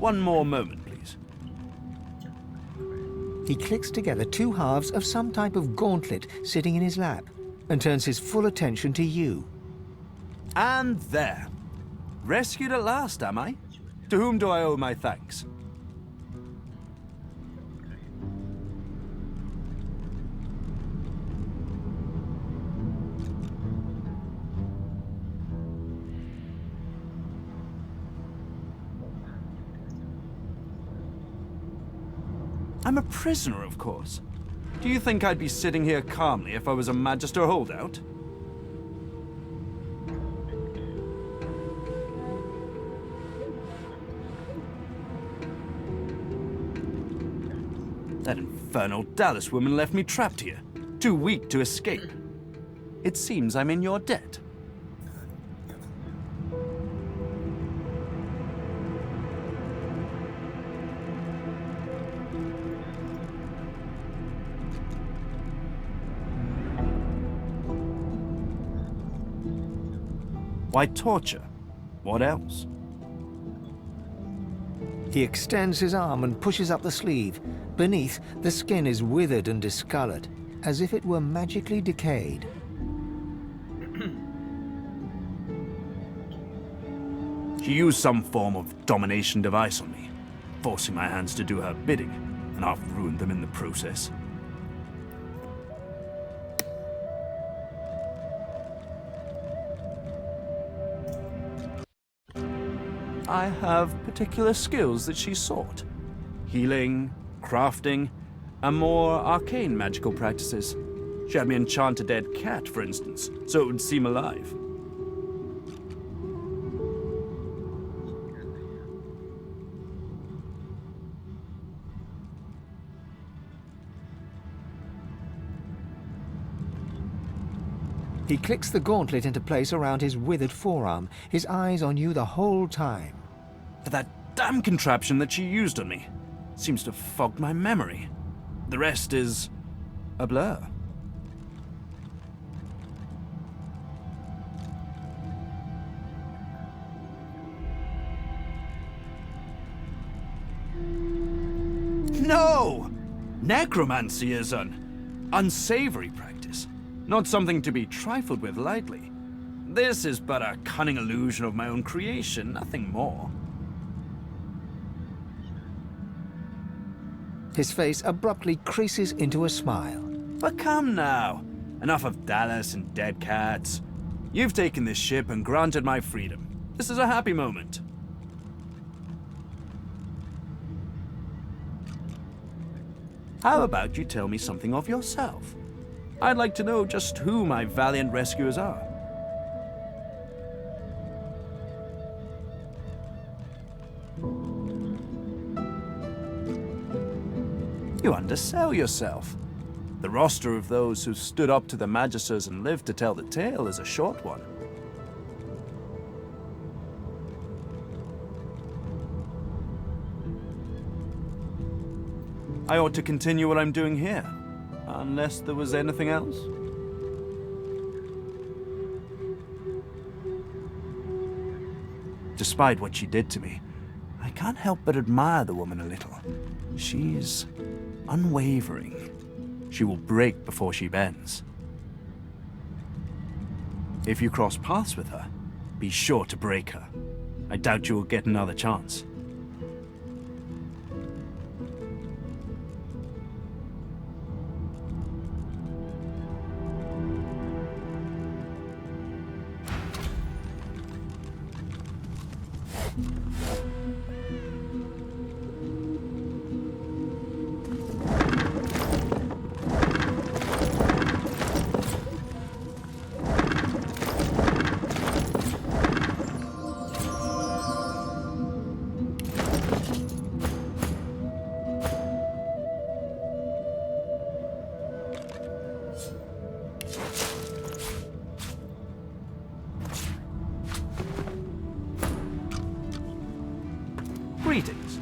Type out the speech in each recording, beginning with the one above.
One more moment, please. He clicks together two halves of some type of gauntlet sitting in his lap and turns his full attention to you. And there. Rescued at last, am I? To whom do I owe my thanks? I'm a prisoner, of course. Do you think I'd be sitting here calmly if I was a Magister holdout? That infernal Dallas woman left me trapped here, too weak to escape. It seems I'm in your debt. Why torture? What else? He extends his arm and pushes up the sleeve. Beneath, the skin is withered and discolored, as if it were magically decayed. She used some form of domination device on me, forcing my hands to do her bidding, and I've ruined them in the process. I have particular skills that she sought. Healing, crafting, and more arcane magical practices. She had me enchant a dead cat, for instance, so it would seem alive. He clicks the gauntlet into place around his withered forearm, his eyes on you the whole time. But that damn contraption that she used on me seems to have fogged my memory. The rest is a blur. No! Necromancy is an unsavory practice, not something to be trifled with lightly. This is but a cunning illusion of my own creation, nothing more. His face abruptly creases into a smile. But come now. Enough of Dallas and dead cats. You've taken this ship and granted my freedom. This is a happy moment. How about you tell me something of yourself? I'd like to know just who my valiant rescuers are. You undersell yourself. The roster of those who stood up to the Magisters and lived to tell the tale is a short one. I ought to continue what I'm doing here, unless there was anything else. Despite what she did to me, I can't help but admire the woman a little. She's unwavering. She will break before she bends. If you cross paths with her, be sure to break her. I doubt you will get another chance. Greetings.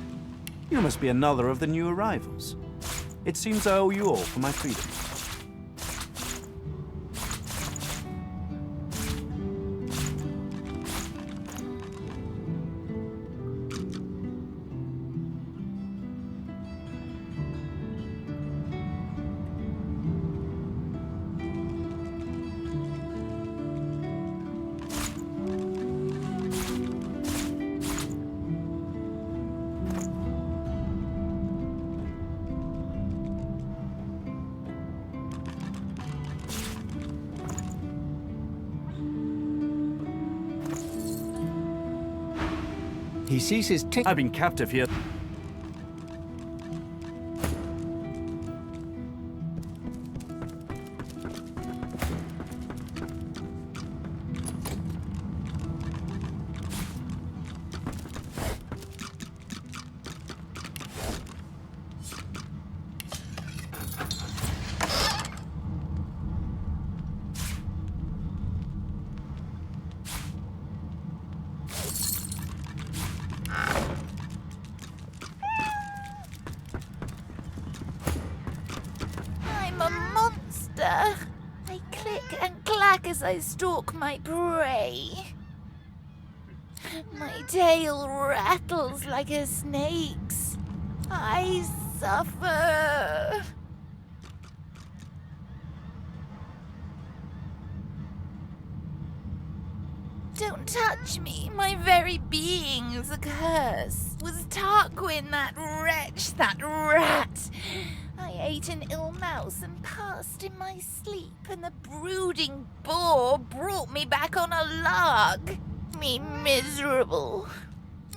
You must be another of the new arrivals. It seems I owe you all for my freedom. He ceases tick. I've been captive here. I'm a monster. I click and clack as I stalk my prey. My tail rattles like a snake's. I suffer. Don't touch me. My very being is a curse. Was Tarquin that wretch, that rat? I ate an ill mouse and passed in my sleep, and the brooding boar brought me back on a log. Me miserable.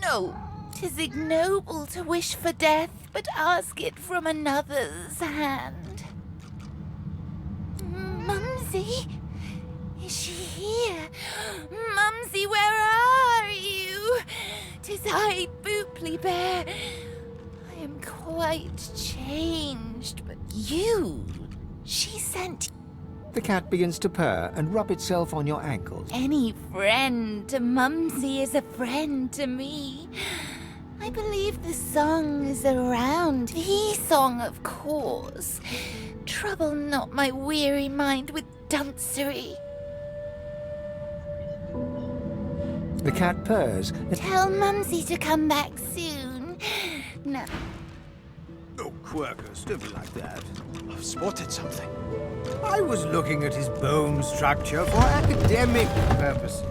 No, 'tis ignoble to wish for death, but ask it from another's hand. Mumsy? Is she here? Mumsy, where are you? 'Tis I, Booply Bear. I am quite changed, but you... She sent The cat begins to purr and rub itself on your ankles. any friend to Mumsy is a friend to me. I believe the song is around. The song, of course. Trouble not my weary mind with duncery. The cat purrs. Tell Mumsy to come back soon. No. Oh, Quirkus, don't be like that. I've spotted something. I was looking at his bone structure for academic purposes.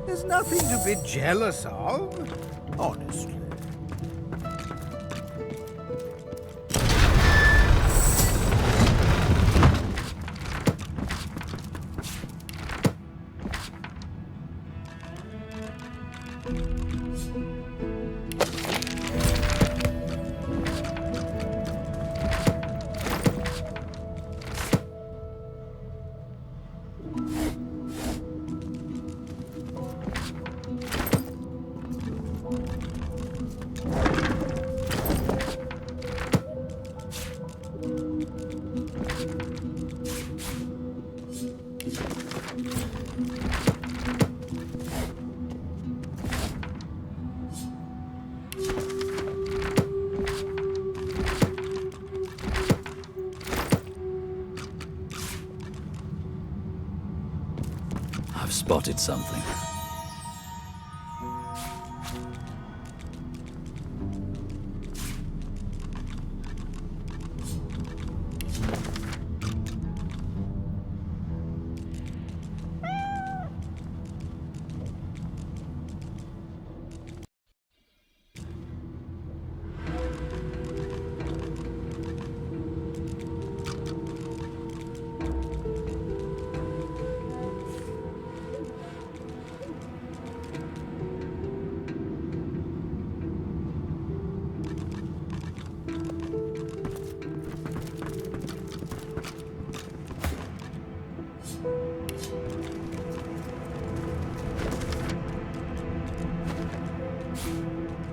There's nothing to be jealous of, honestly. I've spotted something.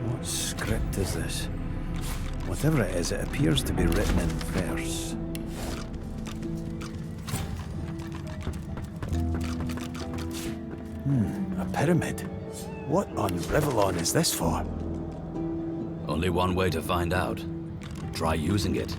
What script is this? Whatever it is, it appears to be written in verse. A pyramid. What on Revlon is this for? Only one way to find out. Try using it.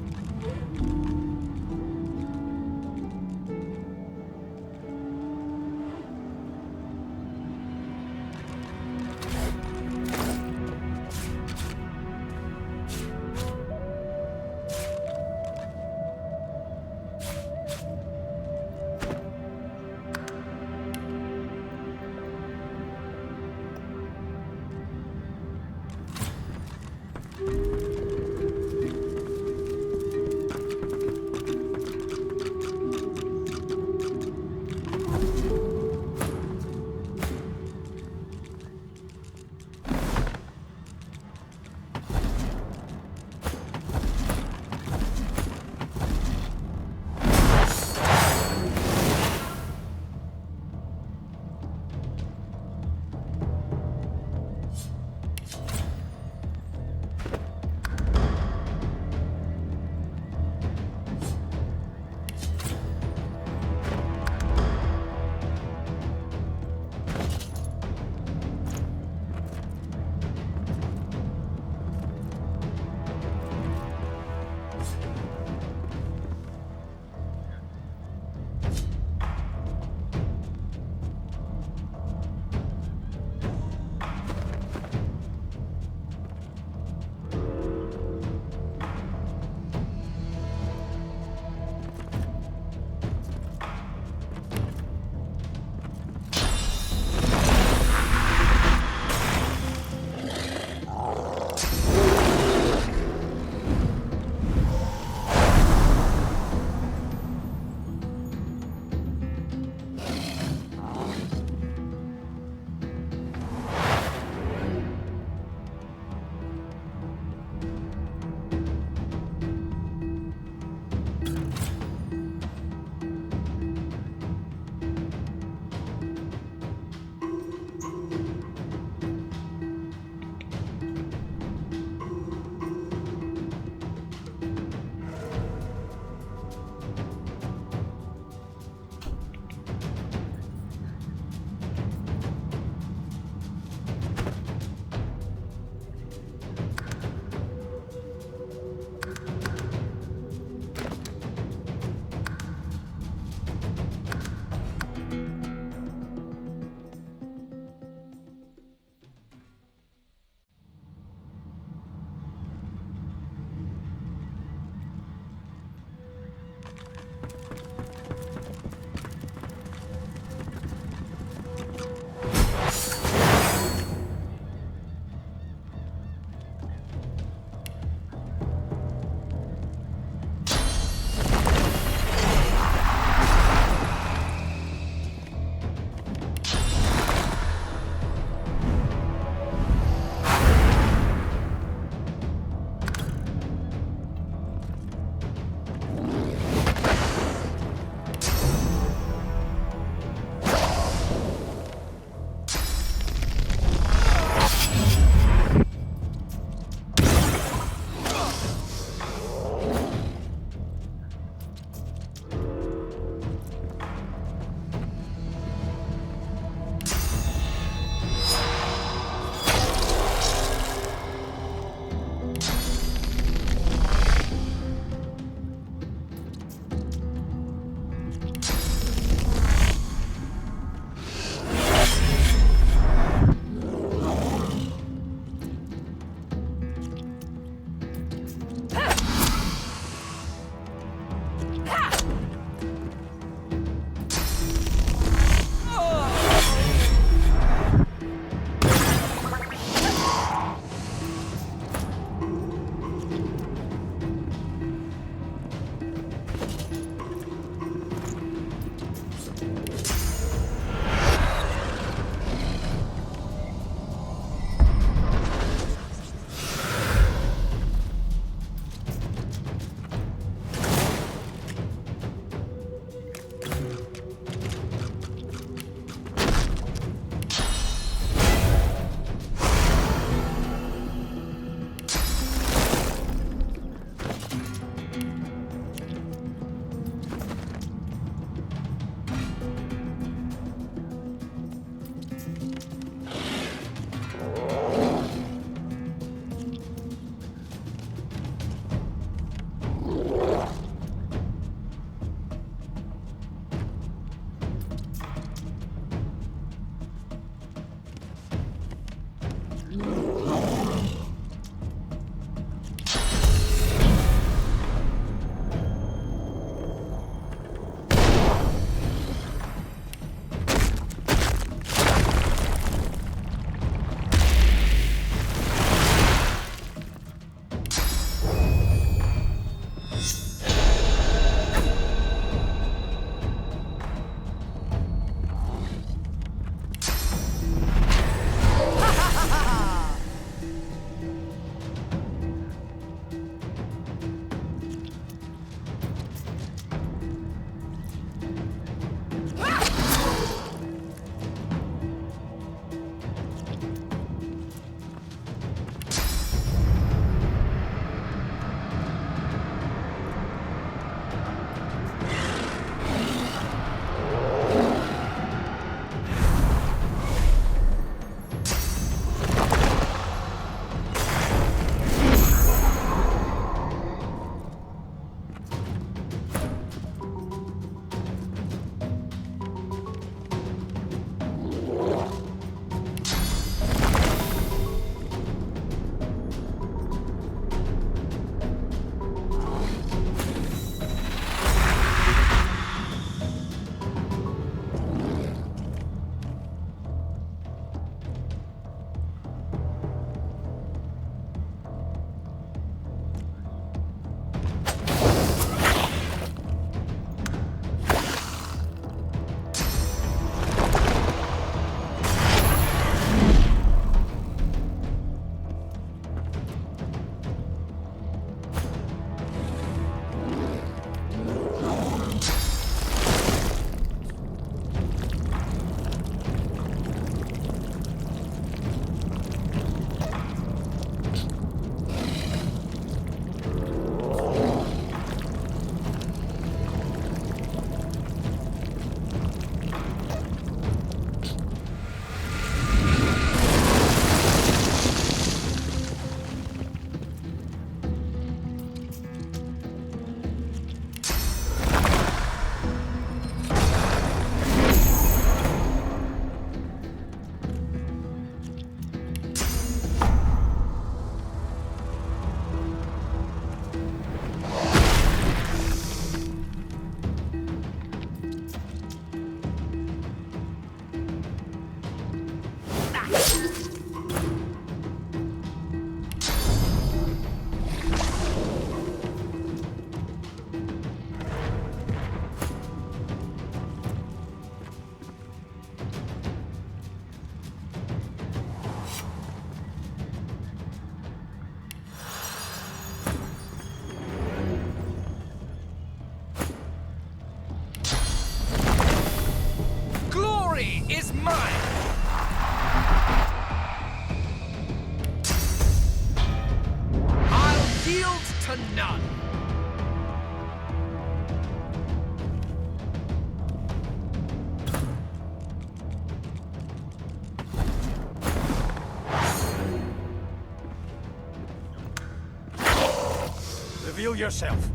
Reveal yourself.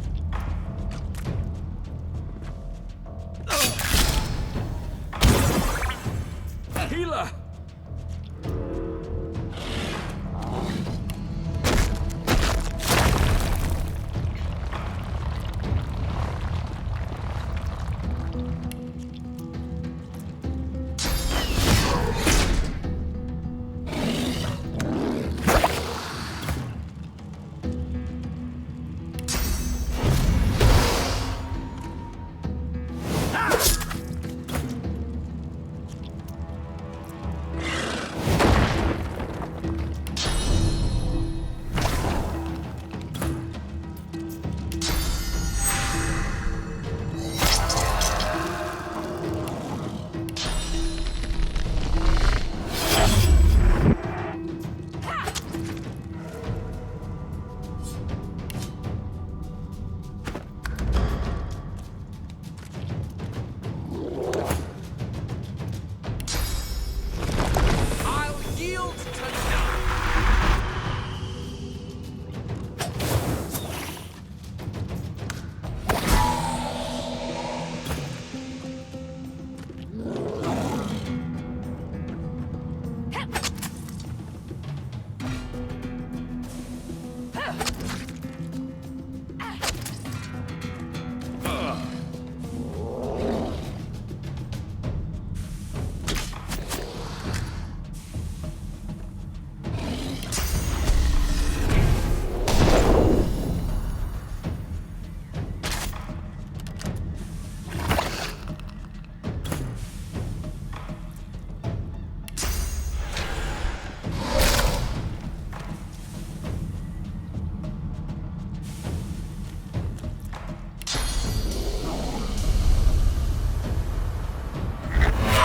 Healer!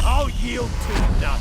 I'll yield to none.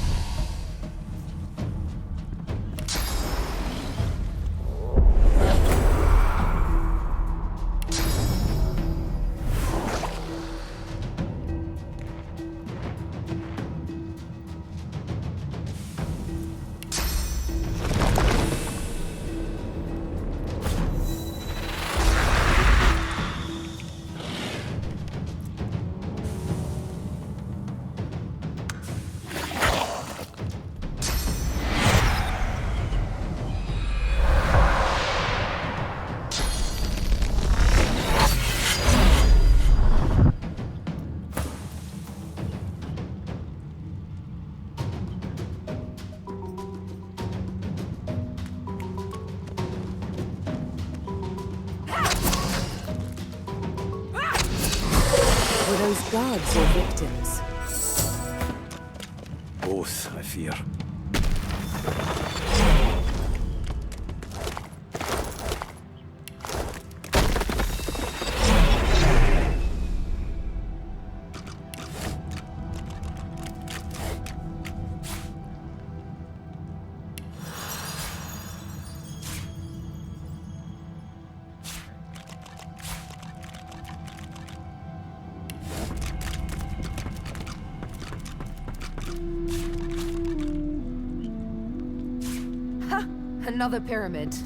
Were those guards or victims? Both, I fear. Another pyramid.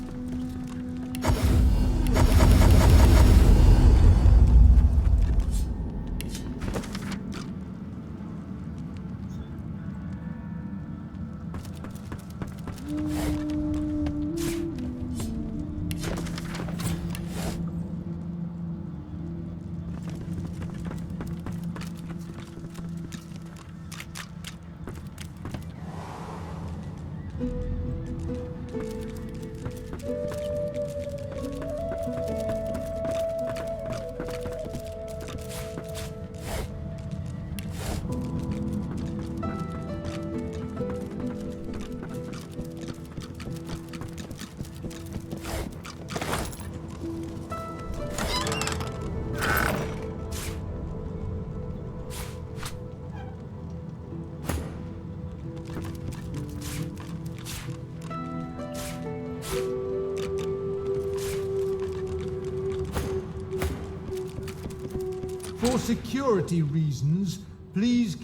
For security reasons, please...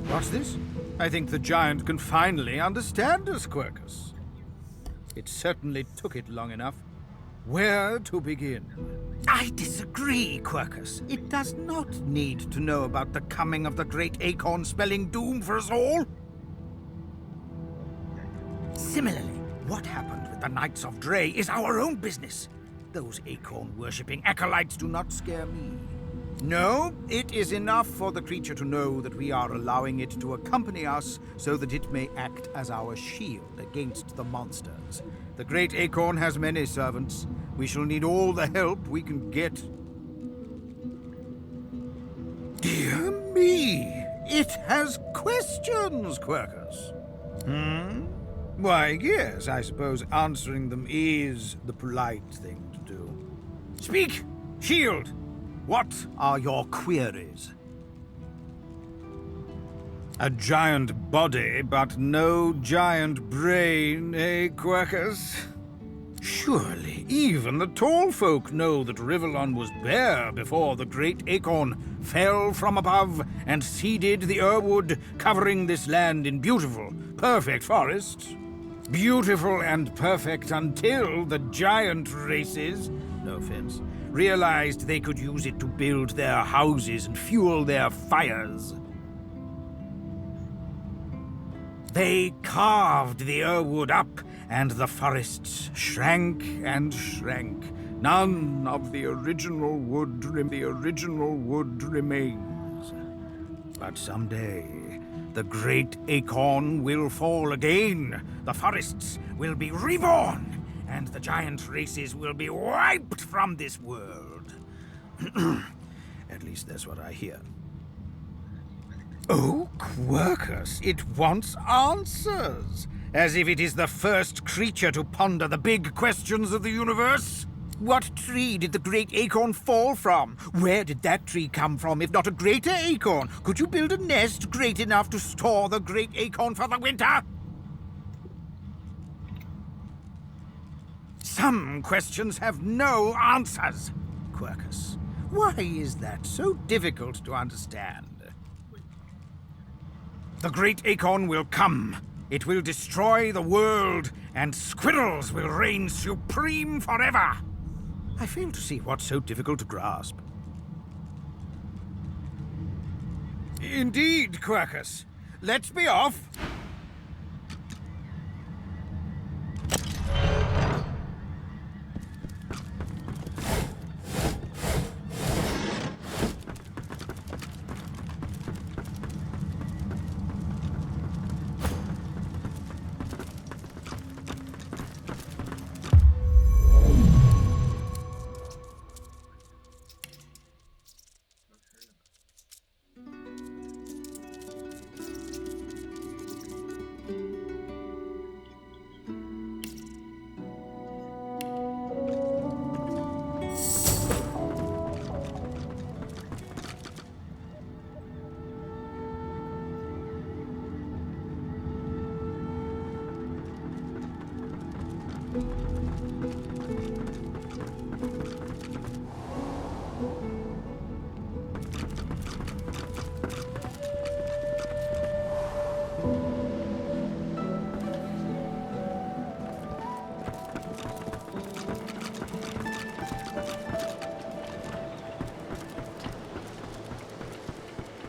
What's this? I think the giant can finally understand us, Quercus. It certainly took it long enough. Where to begin? I disagree, Quercus. It does not need to know about the coming of the great acorn spelling doom for us all. Similarly, what happened with the Knights of Dre is our own business. Those acorn-worshipping acolytes do not scare me. No, it is enough for the creature to know that we are allowing it to accompany us so that it may act as our shield against the monsters. The great acorn has many servants. We shall need all the help we can get. Dear me! It has questions, Quercus. Why, yes, I suppose answering them is the polite thing to do. Speak, shield! What are your queries? A giant body, but no giant brain, eh, Quercus? Surely even the tall folk know that Rivellon was bare before the great acorn fell from above and seeded the Irwood, covering this land in beautiful, perfect forests. Beautiful and perfect until the giant races, no offense, realized they could use it to build their houses and fuel their fires. They carved the Irwood up, and the forests shrank and shrank. None of the original wood remains. But someday, the great acorn will fall again. The forests will be reborn, and the giant races will be wiped from this world. At least that's what I hear. Oh, Quercus, it wants answers. As if it is the first creature to ponder the big questions of the universe. What tree did the great acorn fall from? Where did that tree come from, if not a greater acorn? Could you build a nest great enough to store the great acorn for the winter? Some questions have no answers. Quercus, why is that so difficult to understand? The great acorn will come. It will destroy the world, and squirrels will reign supreme forever. I fail to see what's so difficult to grasp. Indeed, Quercus. Let's be off.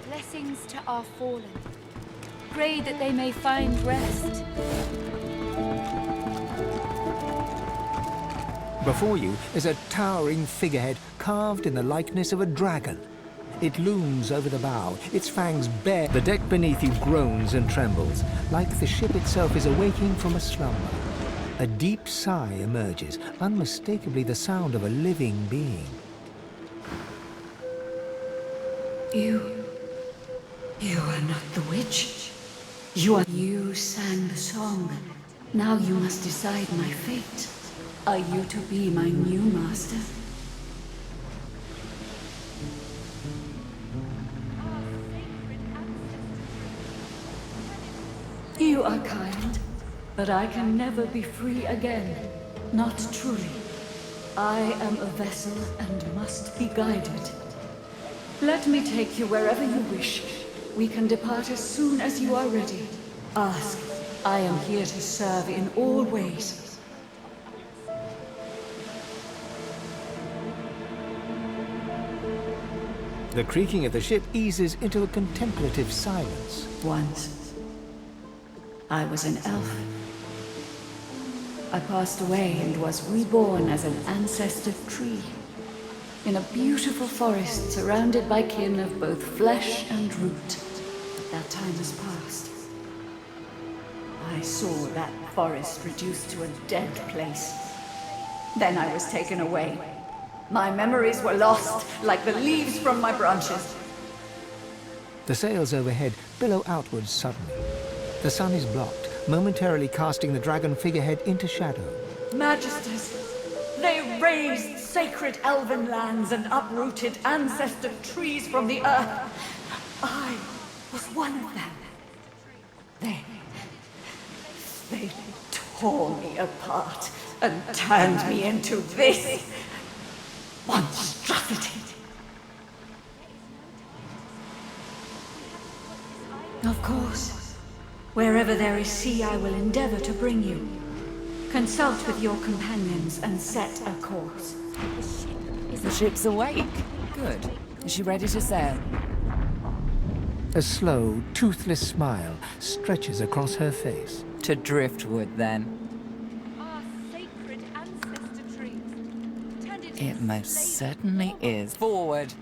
Blessings to our fallen. Pray that they may find rest. Before you is a towering figurehead carved in the likeness of a dragon. It looms over the bow, its fangs bare. The deck beneath you groans and trembles, like the ship itself is awaking from a slumber. A deep sigh emerges, unmistakably the sound of a living being. You are not the witch. You sang the song. Now you must decide my fate. Are you to be my new master? You are kind, but I can never be free again. Not truly. I am a vessel and must be guided. Let me take you wherever you wish. We can depart as soon as you are ready. Ask. I am here to serve in all ways. The creaking of the ship eases into a contemplative silence. Once, I was an elf. I passed away and was reborn as an ancestor tree in a beautiful forest surrounded by kin of both flesh and root. But that time has passed. I saw that forest reduced to a dead place. Then I was taken away. My memories were lost like the leaves from my branches. The sails overhead billow outwards suddenly. The sun is blocked, momentarily casting the dragon figurehead into shadow. Majesties, they razed sacred elven lands and uprooted ancestor trees from the earth. I was one of them. They tore me apart and turned me into this monstrosity. Of course, wherever there is sea, I will endeavor to bring you. Consult with your companions and set a course. The ship's awake. Good. Is she ready to sail? A slow, toothless smile stretches across her face. To driftwood, then. Our sacred ancestor trees. Tended to It most certainly is. Forward.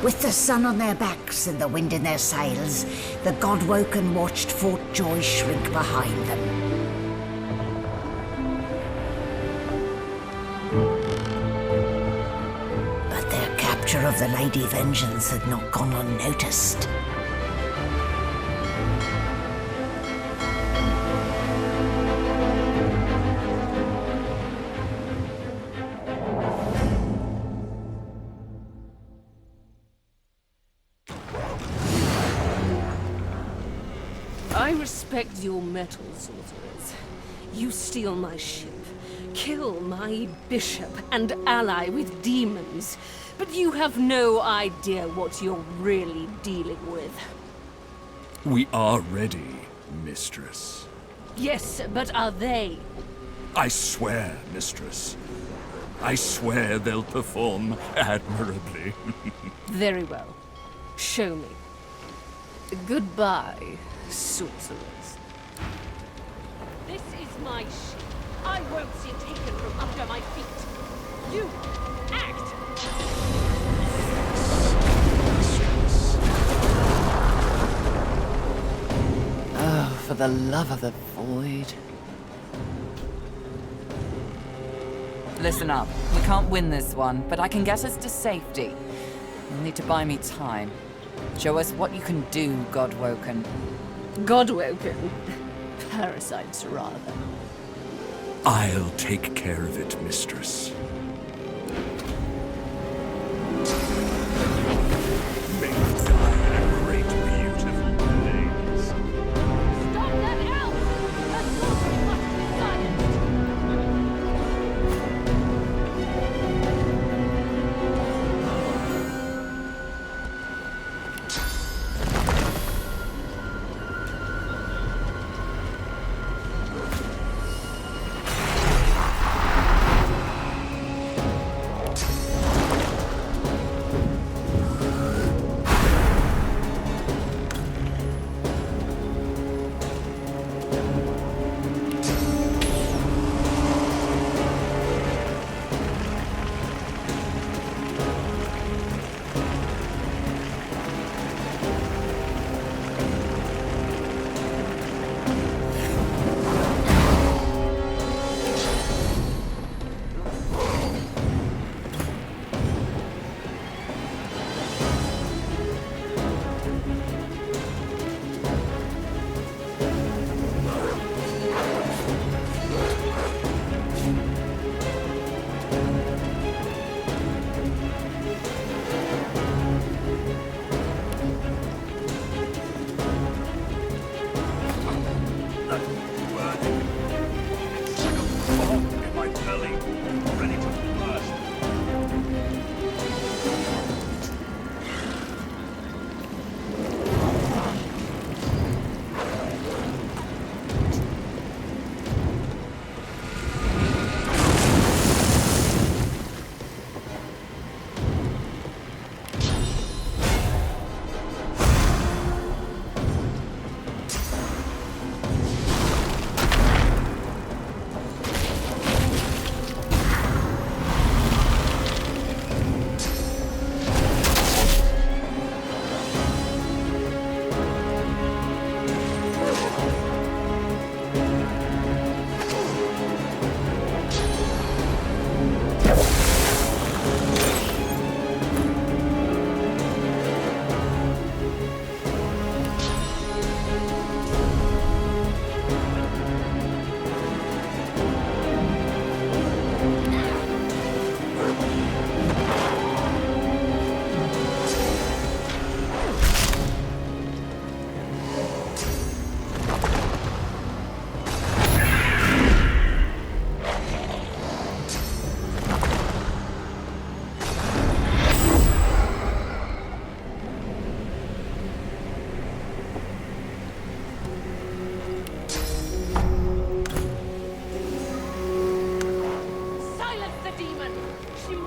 With the sun on their backs and the wind in their sails, the God-woken watched Fort Joy shrink behind them. But their capture of the Lady Vengeance had not gone unnoticed. I respect your mettle, sorcerers. You steal my ship, kill my bishop, and ally with demons, but you have no idea what you're really dealing with. We are ready, mistress. Yes, but are they? I swear, mistress. I swear they'll perform admirably. Very well. Show me. Goodbye, sorcerers. This is my ship. I won't see it taken from under my feet. You act! Oh, for the love of the void. Listen up. We can't win this one, but I can get us to safety. You'll need to buy me time. Show us what you can do, Godwoken. Godwoken? Parasites, rather. I'll take care of it, mistress. May you die a great, beautiful blaze. Stop that elf! The sorcery must be silenced!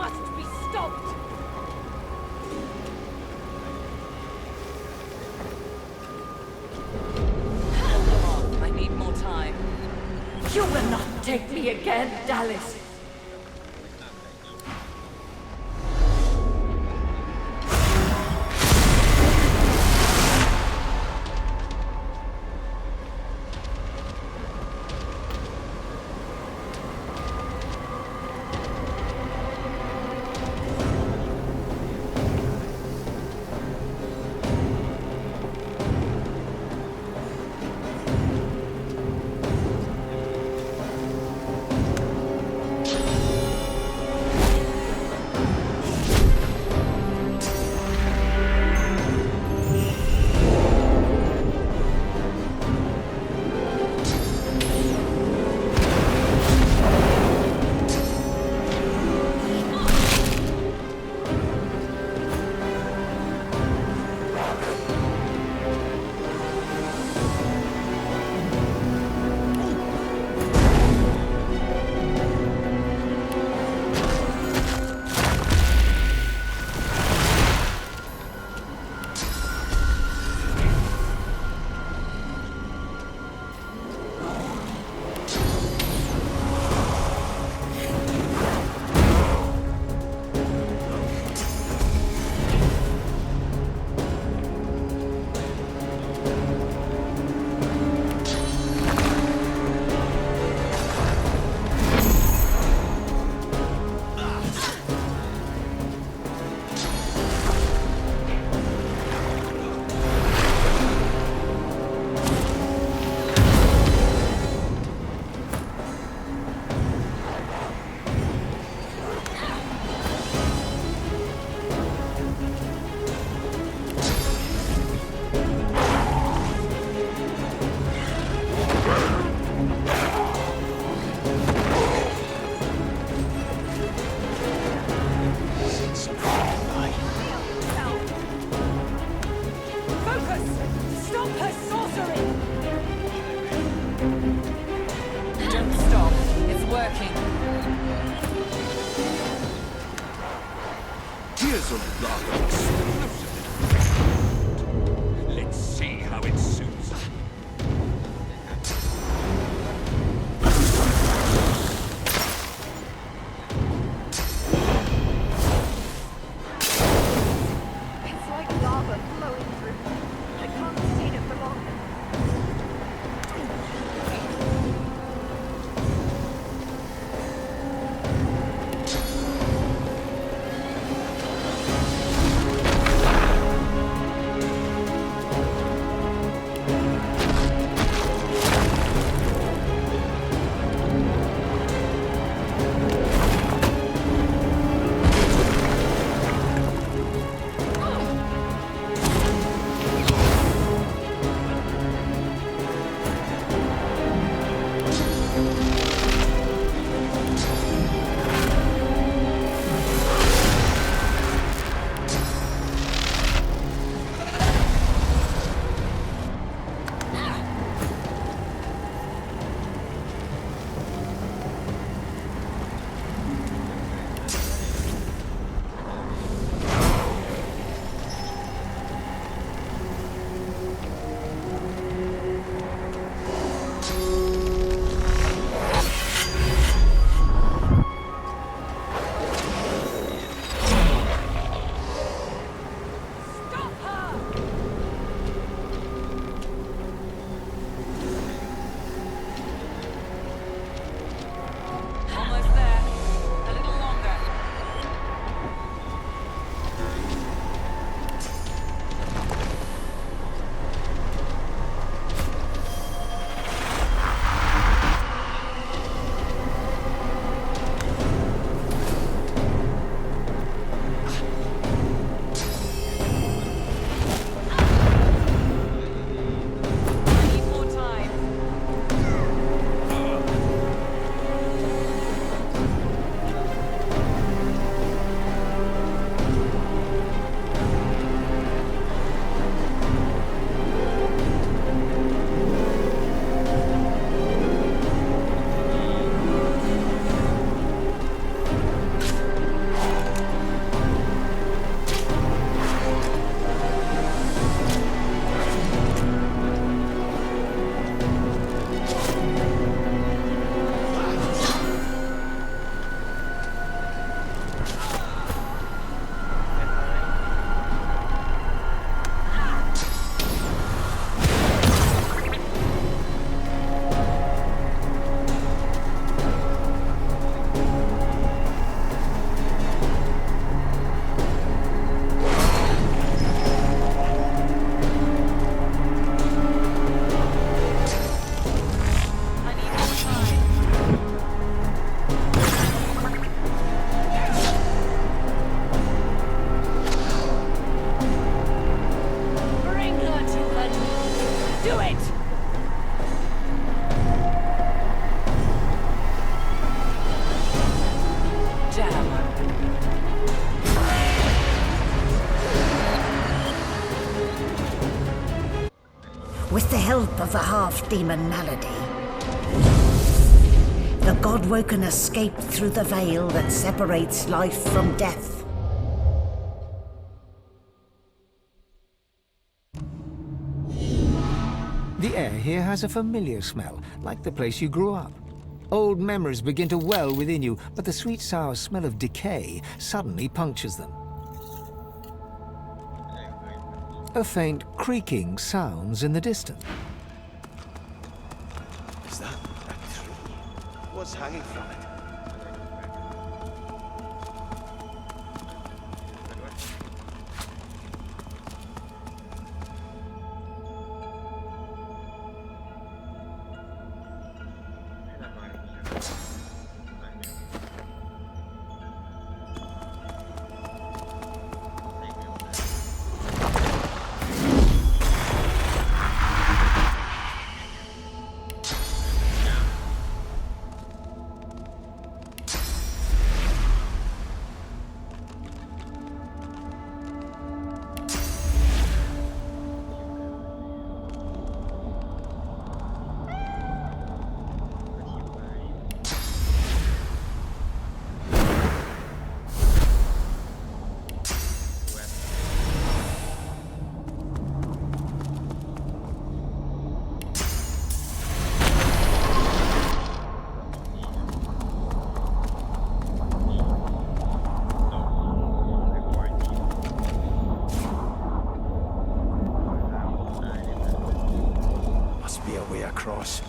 must be stopped! Hold them off. I need more time. You will not take me again, Dallas. Here's a lava explosive. Let's see how it suits. It's like lava flowing through. I can't see it for long. with the help of the half-demon Malady, the God-woken escaped through the veil that separates life from death. The air here has a familiar smell, like the place you grew up. Old memories begin to well within you, but the sweet sour smell of decay suddenly punctures them. A faint creaking sounds in the distance. Is that a tree? What's hanging from it? Across.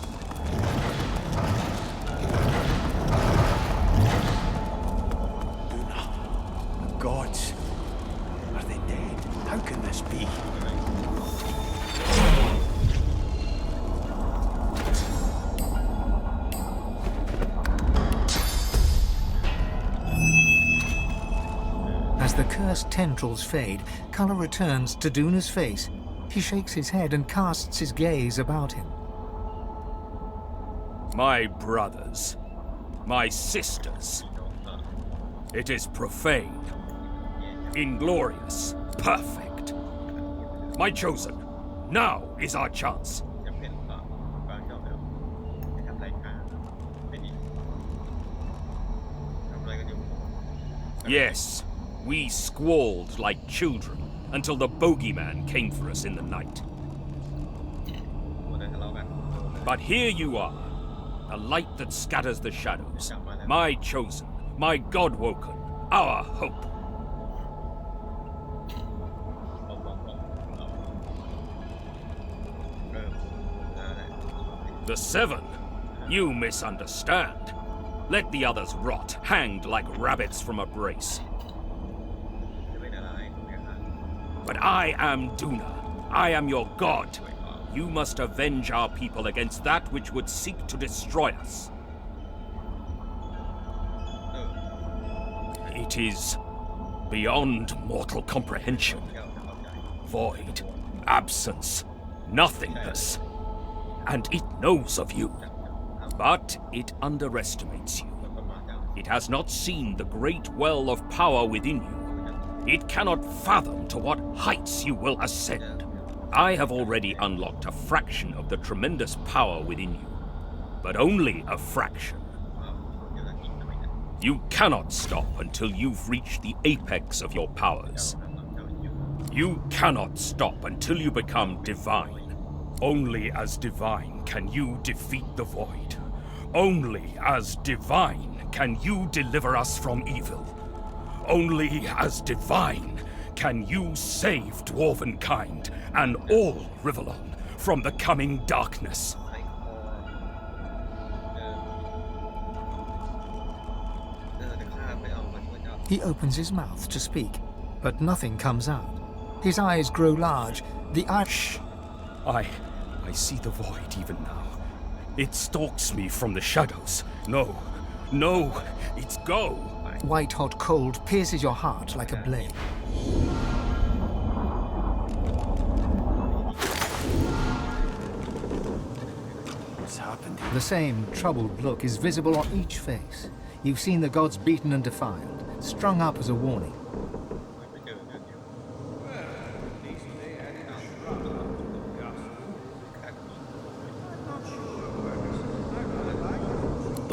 Duna, the gods. Are they dead? How can this be? As the cursed tendrils fade, color returns to Duna's face. He shakes his head and casts his gaze about him. My brothers, my sisters. It is profane, inglorious, perfect. My chosen, now is our chance. Yes, we squalled like children until the bogeyman came for us in the night. But here you are. A light that scatters the shadows. My chosen, my God-woken, our hope. The seven? You misunderstand. Let the others rot, hanged like rabbits from a brace. But I am Duna. I am your God. You must avenge our people against that which would seek to destroy us. It is beyond mortal comprehension. Void, absence, nothingness. And it knows of you. But it underestimates you. It has not seen the great well of power within you. It cannot fathom to what heights you will ascend. I have already unlocked a fraction of the tremendous power within you, but only a fraction. You cannot stop until you've reached the apex of your powers. You cannot stop until you become divine. Only as divine can you defeat the void. Only as divine can you deliver us from evil. Only as divine can you save dwarven kind and all Rivellon from the coming darkness. He opens his mouth to speak, but nothing comes out. His eyes grow large. The eye... Shh! I see the void even now. It stalks me from the shadows. No, it's go! White-hot cold pierces your heart like a blade. What's happened? The same troubled look is visible on each face. You've seen the gods beaten and defiled, strung up as a warning.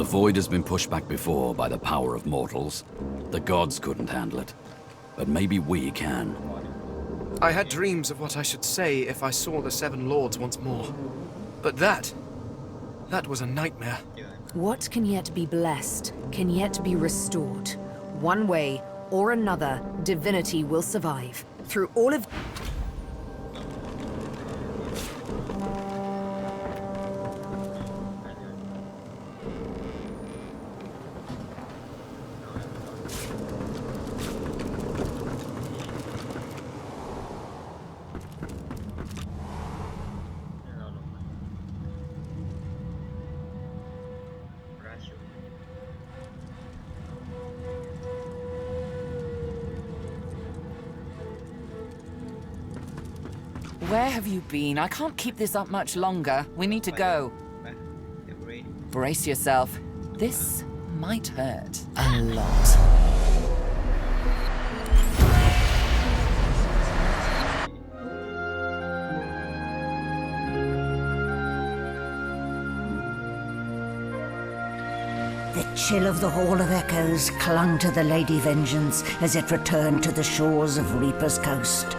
The void has been pushed back before by the power of mortals. The gods couldn't handle it. But maybe we can. I had dreams of what I should say if I saw the Seven Lords once more. But that was a nightmare. What can yet be blessed, can yet be restored. One way or another, divinity will survive. Through all of... Where have you been? I can't keep this up much longer. We need to go. Brace yourself. This might hurt a lot. The chill of the Hall of Echoes clung to the Lady Vengeance as it returned to the shores of Reaper's Coast.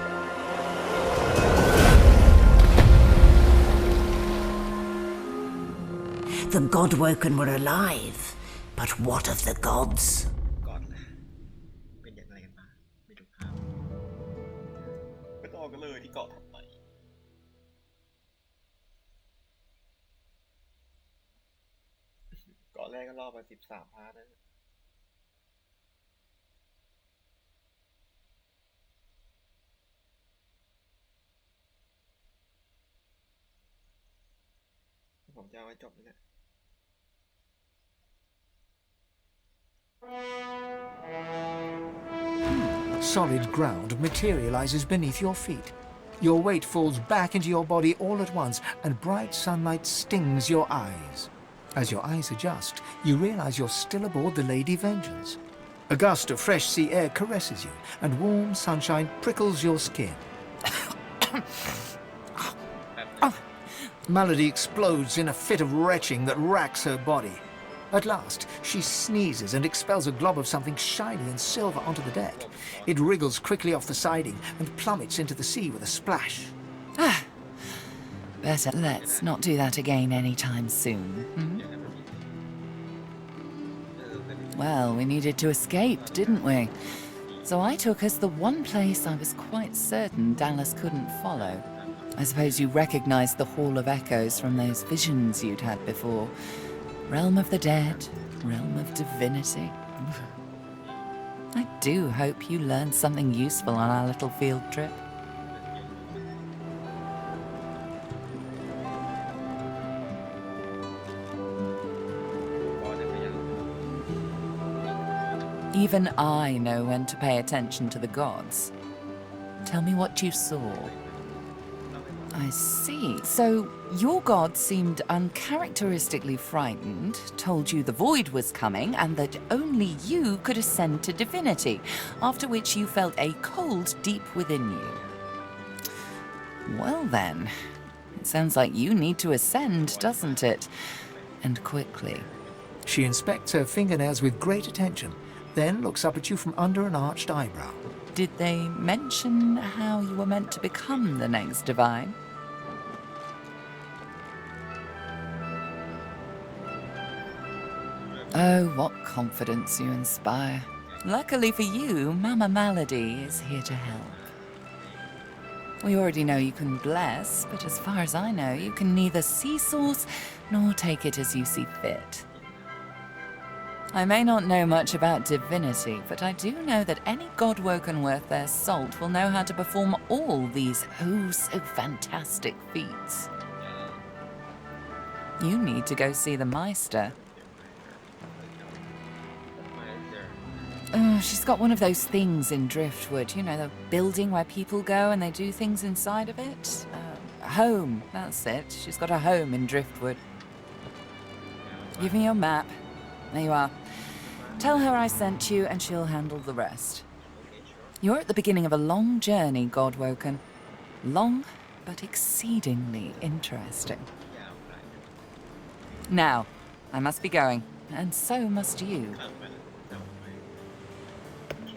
The Godwoken were alive, but what of the gods? เป็นอย่างไรกันมาไม่ถูกภาพไปต่อกันเลยที่เกาะถัดไปเกาะแรกก็รอบไป13 พาร์ทนะผมจะเอาไว้จบนี่แหละ Solid ground materializes beneath your feet. Your weight falls back into your body all at once, and bright sunlight stings your eyes. As your eyes adjust, you realize you're still aboard the Lady Vengeance. A gust of fresh sea air caresses you, and warm sunshine prickles your skin. Melody explodes in a fit of retching that racks her body. At last, she sneezes and expels a glob of something shiny and silver onto the deck. It wriggles quickly off the siding and plummets into the sea with a splash. Better let's not do that again anytime soon. Well, we needed to escape, didn't we? So I took us the one place I was quite certain Dallas couldn't follow. I suppose you recognized the Hall of Echoes from those visions you'd had before. Realm of the dead, realm of divinity. I do hope you learned something useful on our little field trip. Even I know when to pay attention to the gods. Tell me what you saw. I see. So, your god seemed uncharacteristically frightened, told you the void was coming, and that only you could ascend to divinity, after which you felt a cold deep within you. Well then, it sounds like you need to ascend, doesn't it? And quickly. She inspects her fingernails with great attention, then looks up at you from under an arched eyebrow. Did they mention how you were meant to become the next divine? Oh, what confidence you inspire. Luckily for you, Mama Malady is here to help. We already know you can bless, but as far as I know, you can neither see source nor take it as you see fit. I may not know much about divinity, but I do know that any godwoken worth their salt will know how to perform all these oh-so-fantastic feats. You need to go see the Meister. Oh, she's got one of those things in Driftwood, you know, the building where people go and they do things inside of it. Home, that's it. She's got a home in Driftwood. Give me your map. There you are. Tell her I sent you and she'll handle the rest. You're at the beginning of a long journey, Godwoken. Long, but exceedingly interesting. Now, I must be going. and so must you. โอเค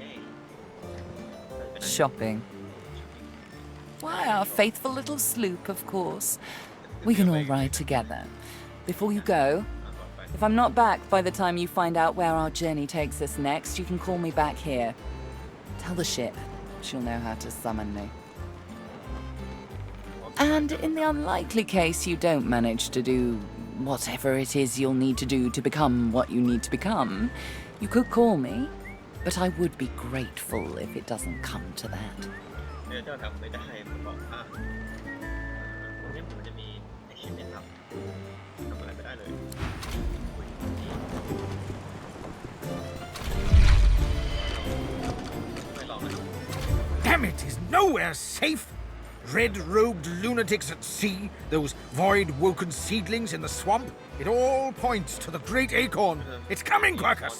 Shopping. Why, our faithful little sloop, of course. We can all ride together. Before you go, if I'm not back by the time you find out where our journey takes us next, you can call me back here. Tell the ship. She'll know how to summon me. And in the unlikely case you don't manage to do whatever it is you'll need to do to become what you need to become, you could call me, but I would be grateful if it doesn't come to that. เดี๋ยวเจ้าทำไม่ได้ผมบอกตรงนี้มันจะมีไอชิ้นเนี่ยครับทำอะไรไม่ได้เลย Damn it, is nowhere safe! Red-robed lunatics at sea, those void-woken seedlings in the swamp. It all points to the great acorn. It's coming, Quercus!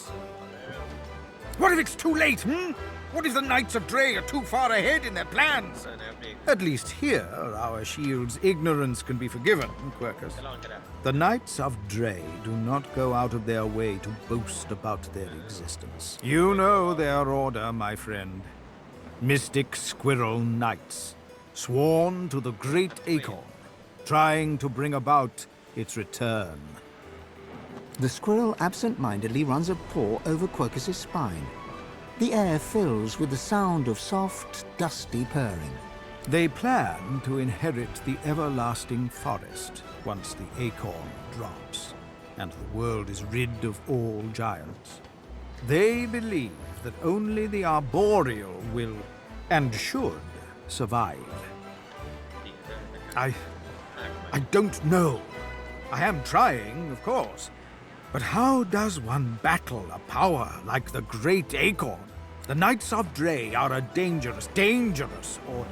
What if it's too late, What if the Knights of Dre are too far ahead in their plans? At least here, our shield's ignorance can be forgiven, Quercus. The Knights of Dre do not go out of their way to boast about their existence. You know their order, my friend. Mystic Squirrel Knights, sworn to the great acorn, trying to bring about its return. The squirrel absent-mindedly runs a paw over Quercus's spine. The air fills with the sound of soft, dusty purring. They plan to inherit the everlasting forest once the acorn drops, and the world is rid of all giants. They believe that only the arboreal will, and should, survive. I don't know. I am trying, of course. But how does one battle a power like the Great Acorn? The Knights of Dre are a dangerous, dangerous order.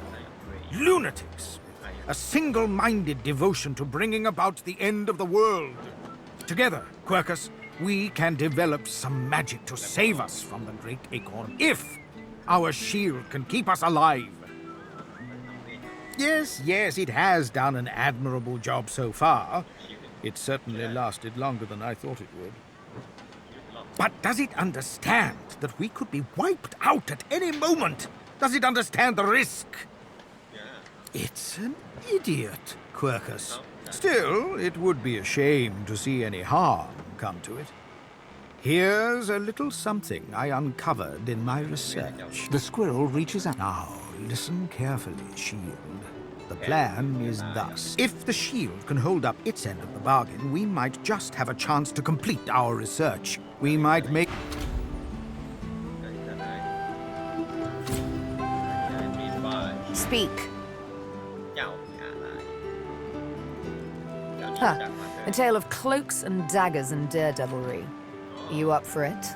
Lunatics, a single-minded devotion to bringing about the end of the world. Together, Quercus, we can develop some magic to save us from the Great Acorn, if our shield can keep us alive. Yes, it has done an admirable job so far. It certainly lasted longer than I thought it would. But does it understand that we could be wiped out at any moment? Does it understand the risk? It's an idiot, Quercus. Still, it would be a shame to see any harm come to it. Here's a little something I uncovered in my research. The squirrel reaches out. Now, listen carefully, Shield. The plan is thus. If the shield can hold up its end of the bargain, we might just have a chance to complete our research. We might make... Speak. A tale of cloaks and daggers and daredevilry. Are you up for it?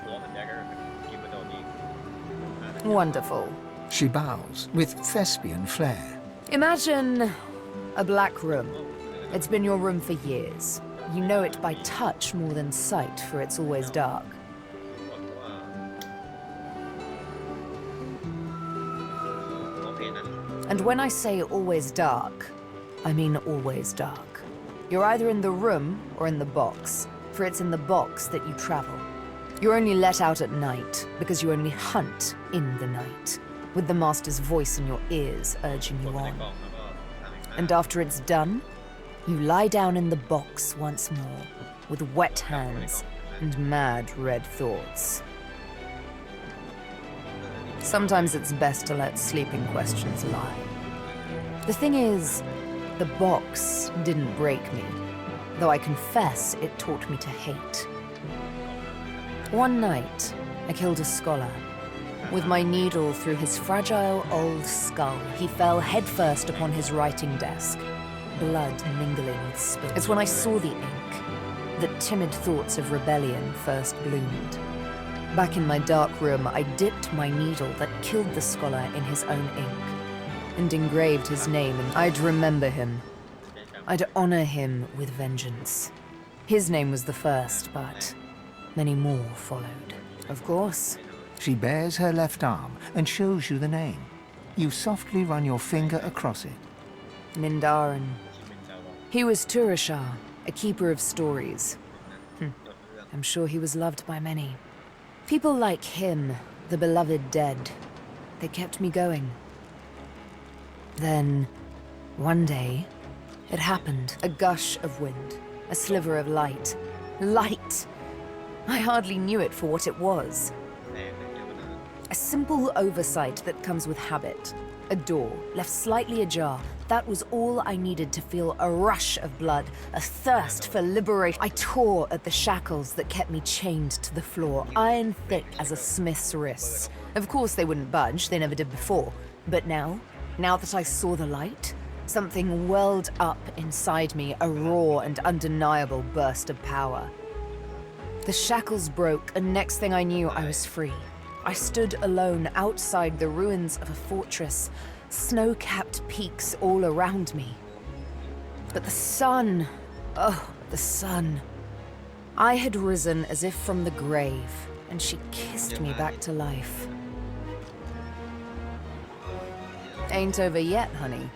Wonderful. She bows with thespian flair. Imagine a black room. It's been your room for years. You know it by touch more than sight, for it's always dark. And when I say always dark, I mean always dark. You're either in the room or in the box, for it's in the box that you travel. You're only let out at night because you only hunt in the night, with the Master's voice in your ears urging you on. And after it's done, you lie down in the box once more, with wet hands and mad red thoughts. Sometimes it's best to let sleeping questions lie. The thing is, the box didn't break me, though I confess it taught me to hate. One night, I killed a scholar. With my needle through his fragile old skull, he fell headfirst upon his writing desk, blood mingling with spit. It's when I saw the ink that timid thoughts of rebellion first bloomed. Back in my dark room, I dipped my needle that killed the scholar in his own ink and engraved his name, and I'd remember him. I'd honor him with vengeance. His name was the first, but many more followed. Of course. She bares her left arm and shows you the name. You softly run your finger across it. Mindarin. He was Turashar, a keeper of stories. I'm sure he was loved by many. People like him, the beloved dead, they kept me going. Then, one day, it happened. A gush of wind, a sliver of light. Light! I hardly knew it for what it was. A simple oversight that comes with habit. A door, left slightly ajar. That was all I needed to feel a rush of blood, a thirst for liberation. I tore at the shackles that kept me chained to the floor, iron thick as a smith's wrists. Of course they wouldn't budge, they never did before. But now that I saw the light, something welled up inside me, a raw and undeniable burst of power. The shackles broke, and next thing I knew, I was free. I stood alone outside the ruins of a fortress, snow-capped peaks all around me. But the sun, oh, the sun. I had risen as if from the grave, and she kissed me back to life. Ain't over yet, honey.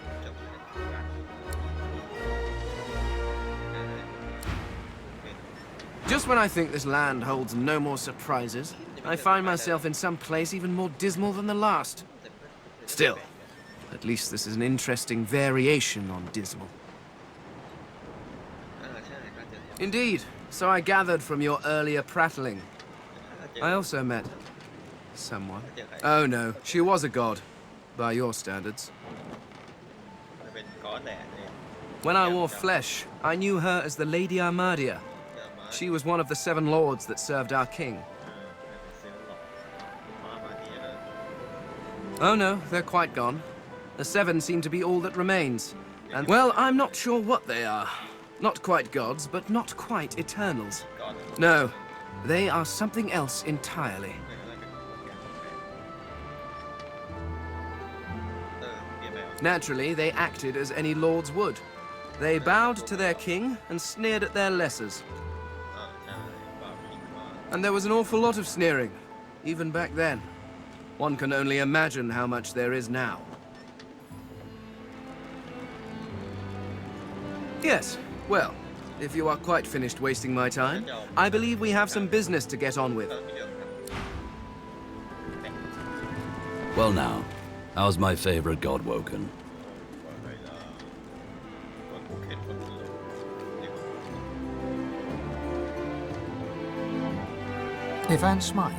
Just when I think this land holds no more surprises, I find myself in some place even more dismal than the last. Still, at least this is an interesting variation on dismal. Indeed, so I gathered from your earlier prattling. I also met someone. Oh no, she was a god, by your standards. When I wore flesh, I knew her as the Lady Armadia. She was one of the 7 lords that served our king. Oh no, they're quite gone. The 7 seem to be all that remains. And, well, I'm not sure what they are. Not quite gods, but not quite eternals. No, they are something else entirely. Naturally, they acted as any lords would. They bowed to their king and sneered at their lessers. And there was an awful lot of sneering, even back then. One can only imagine how much there is now. Yes, well, if you are quite finished wasting my time, I believe we have some business to get on with. Well now, how's my favorite god woken? Ivan smiled.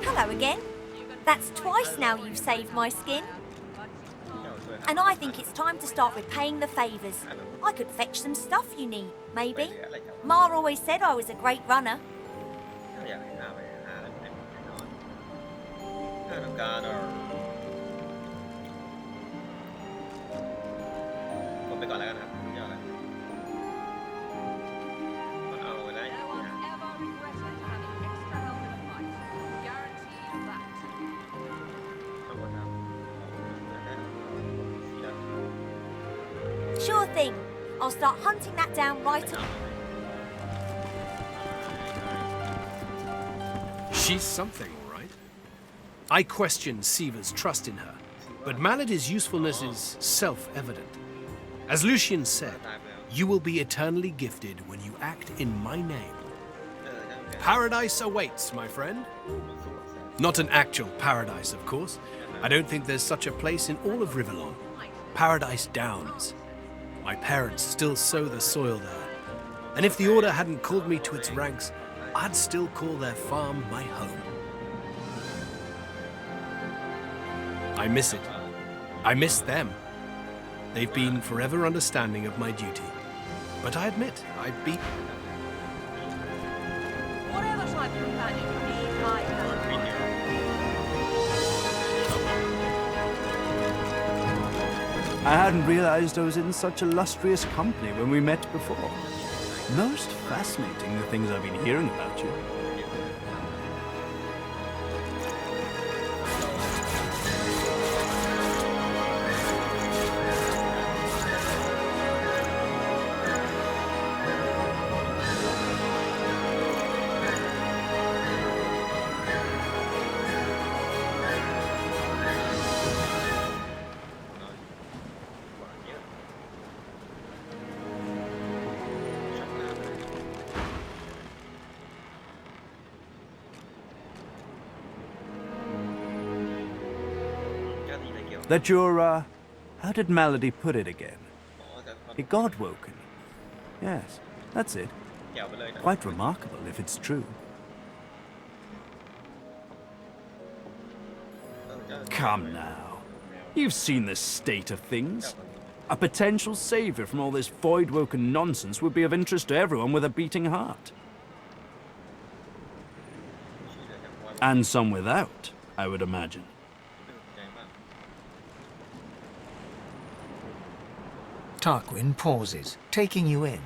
Hello again. That's twice now you've saved my skin. And I think it's time to start repaying the favours. I could fetch some stuff you need, maybe. Ma always said I was a great runner. Sure thing. I'll start hunting that down right away. She's something, all right. I question Siva's trust in her, but Malady's usefulness is self-evident. As Lucian said, you will be eternally gifted when you act in my name. Paradise awaits, my friend. Not an actual paradise, of course. I don't think there's such a place in all of Rivellon. Paradise Downs. My parents still sow the soil there. And if the Order hadn't called me to its ranks, I'd still call their farm my home. I miss it. I miss them. They've been forever understanding of my duty. But I admit, I'd be... Whatever type of companion you need, I have. I hadn't realized I was in such illustrious company when we met before. Most fascinating, the things I've been hearing about you. That you're, how did Malady put it again? A God-woken. Yes, that's it. Quite remarkable if it's true. Come now. You've seen the state of things. A potential savior from all this void-woken nonsense would be of interest to everyone with a beating heart. And some without, I would imagine. Tarquin pauses, taking you in.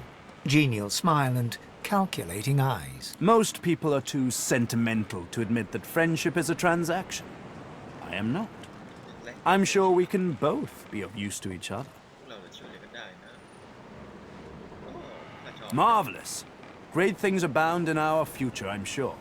Genial smile and calculating eyes. Most people are too sentimental to admit that friendship is a transaction. I am not. I'm sure we can both be of use to each other. Marvelous. Great things abound in our future, I'm sure.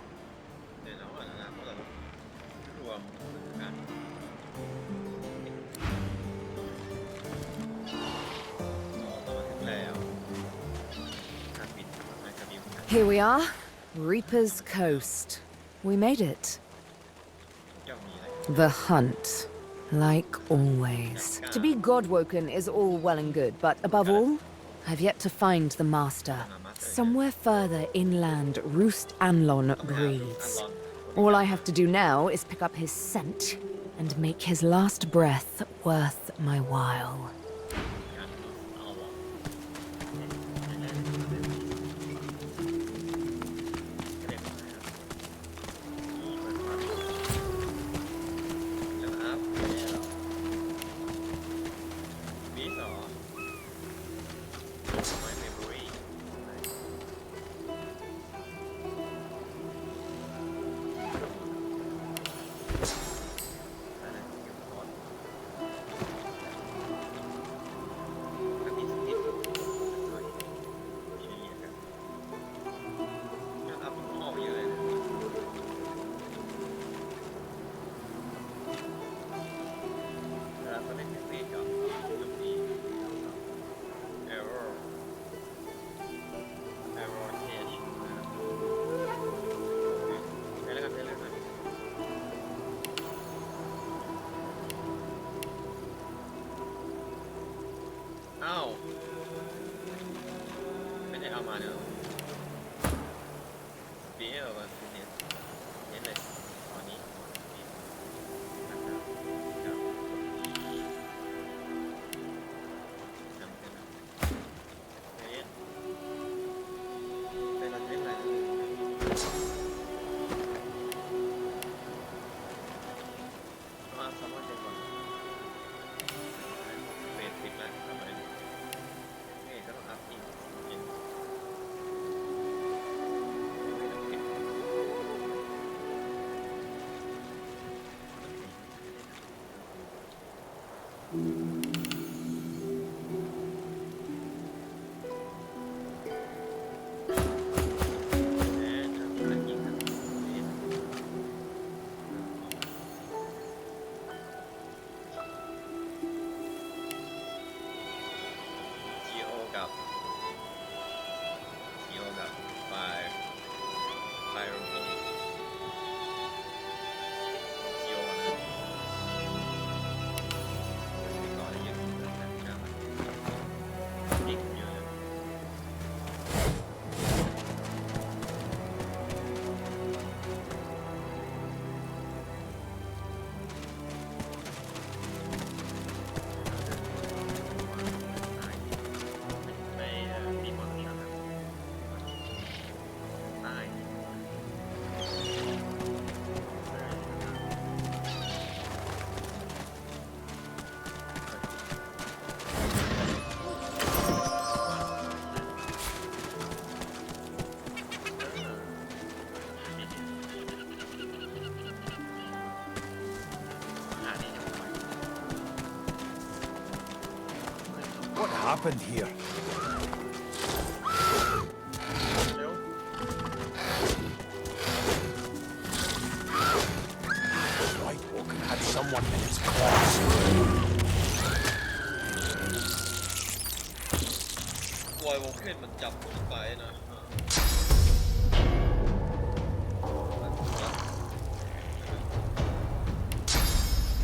Here we are, Reaper's Coast. We made it. The hunt, like always. To be God-woken is all well and good, but above all, I've yet to find the Master. Somewhere further inland, Roost Anlon breathes. All I have to do now is pick up his scent and make his last breath worth my while. What happened here? White Woken had someone in its claws. วอยวอล์กเคนมันจับคนไปนะ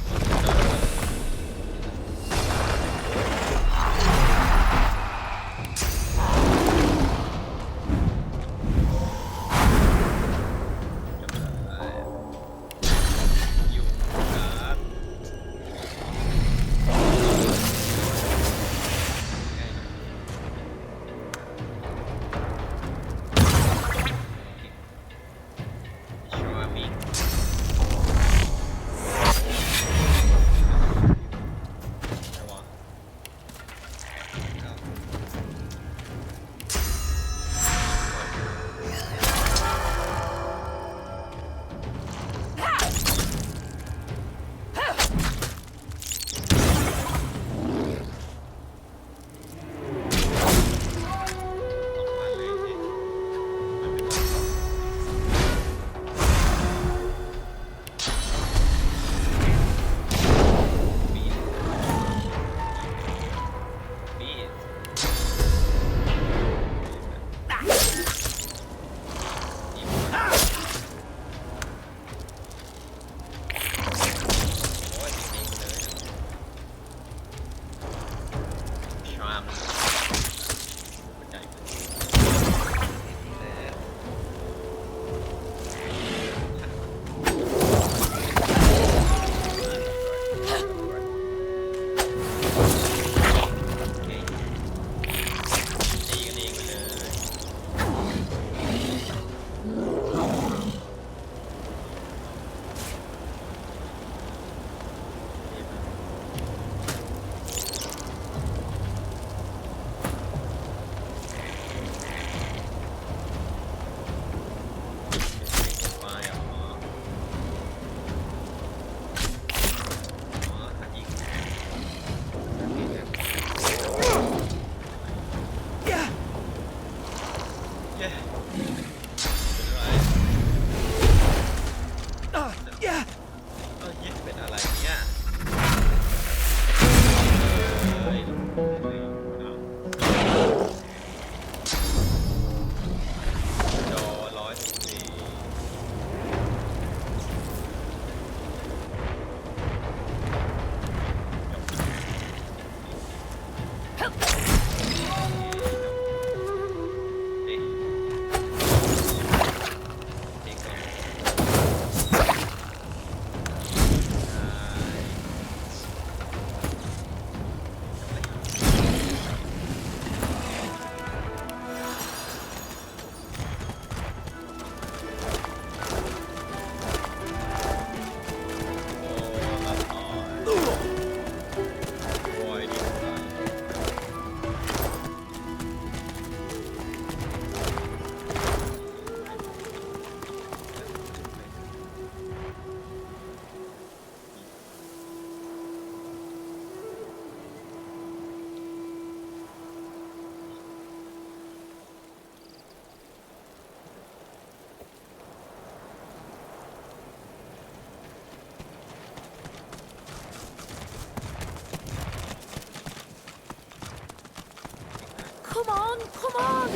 What Come on, come on!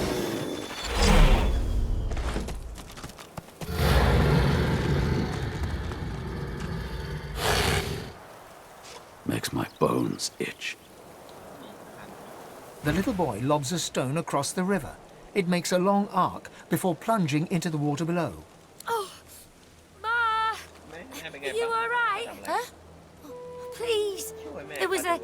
Makes my bones itch. The little boy lobs a stone across the river. It makes a long arc before plunging into the water below. Oh, Ma! Are you alright? Huh? Please, there was a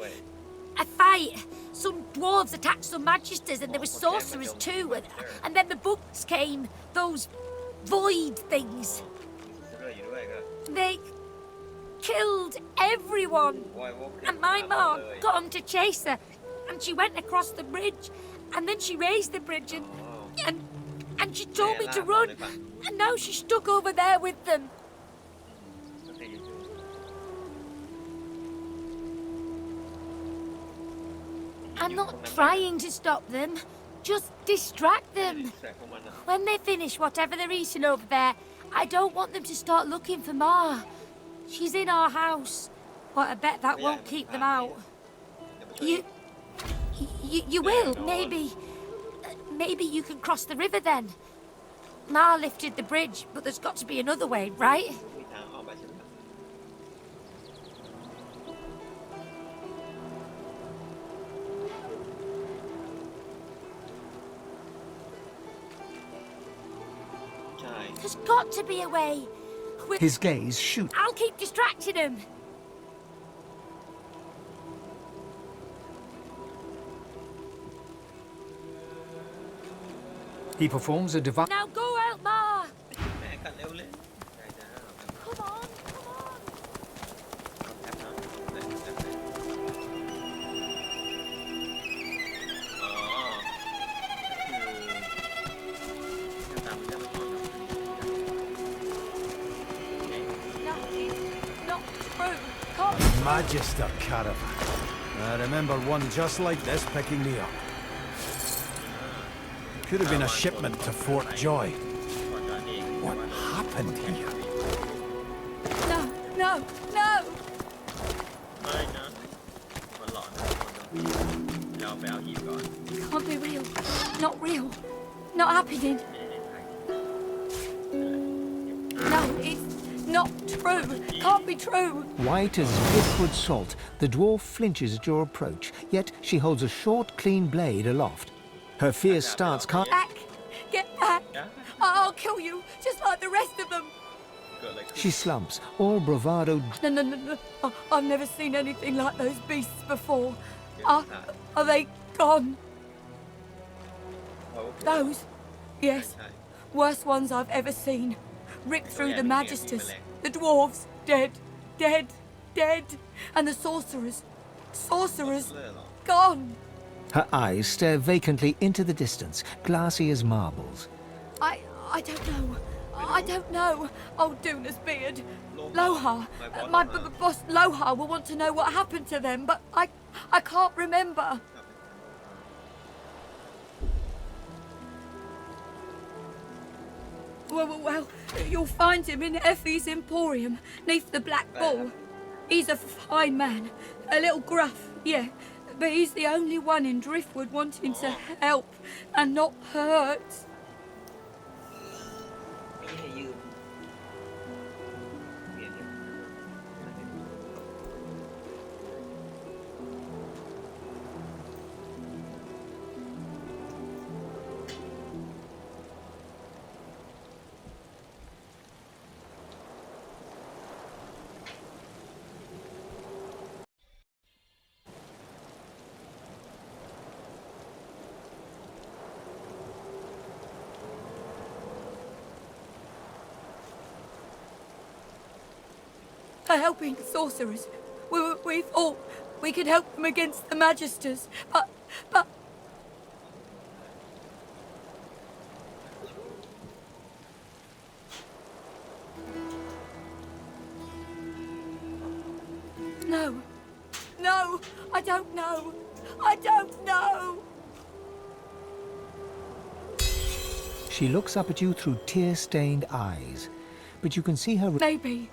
fight. Some dwarves attacked some magisters and there were sorcerers too. And then the bugs came. Those void things. They killed everyone. And my mom got them to chase her. And she went across the bridge. And then she raised the bridge and she told me to run. And now she's stuck over there with them. I'm not trying to stop them. Just distract them. When they finish whatever they're eating over there, I don't want them to start looking for Ma. She's in our house. But I bet that won't keep them out. You will, maybe. Maybe you can cross the river then. Ma lifted the bridge, but there's got to be another way, right? There's got to be a way. His gaze shoots. I'll keep distracting him. He performs a divine... Now go out, Ma! Come on, come on! No, it's not true. Come. Magister caravan. I remember one just like this picking me up. Could have been a shipment to Fort Joy. What happened here? No, no, no! Can't be real. Not real. Not happening. No, it's not true. Can't be true. White as driftwood salt, the dwarf flinches at your approach, yet she holds a short, clean blade aloft. Her fierce stance can't... Back! Get back! I'll kill you, just like the rest of them. She slumps, all bravado... No. I've never seen anything like those beasts before. Are they gone? Those? Yes. Worst ones I've ever seen. Ripped through the magisters. The dwarves, dead. And the sorcerers. Gone. Her eyes stare vacantly into the distance, glassy as marbles. I don't know. Old Duna's beard. Lohar. My boss Lohar will want to know what happened to them, but I can't remember. Well, you'll find him in Effie's Emporium, neath the Black Bull. He's a fine man. A little gruff, yeah. But he's the only one in Driftwood wanting to help and not hurt. Helping sorcerers. We thought we could help them against the magisters, but... No, I don't know. She looks up at you through tear-stained eyes, but you can see her... Maybe.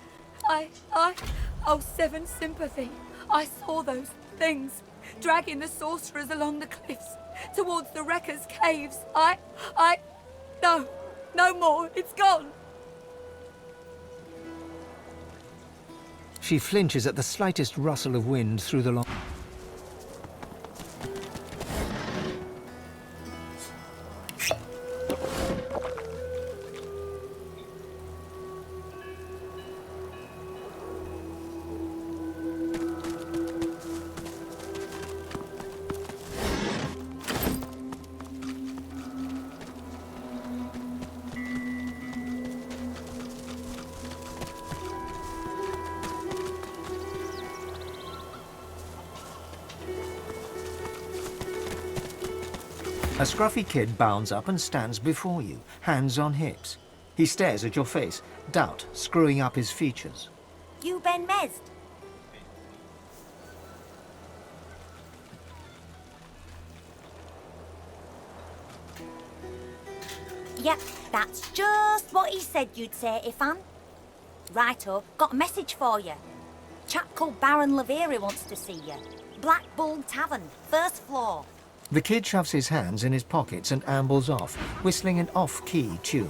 Seven sympathy. I saw those things. dragging the sorcerers along the cliffs towards the wreckers' caves. No, no more. It's gone. She flinches at the slightest rustle of wind through the long... A scruffy kid bounds up and stands before you, hands on hips. He stares at your face, doubt screwing up his features. You Ben Mezd? Yep, that's just what he said you'd say, Ifan. Righto, got a message for you. Chap called Baron Laveri wants to see you. Black Bull Tavern, first floor. The kid shoves his hands in his pockets and ambles off, whistling an off-key tune.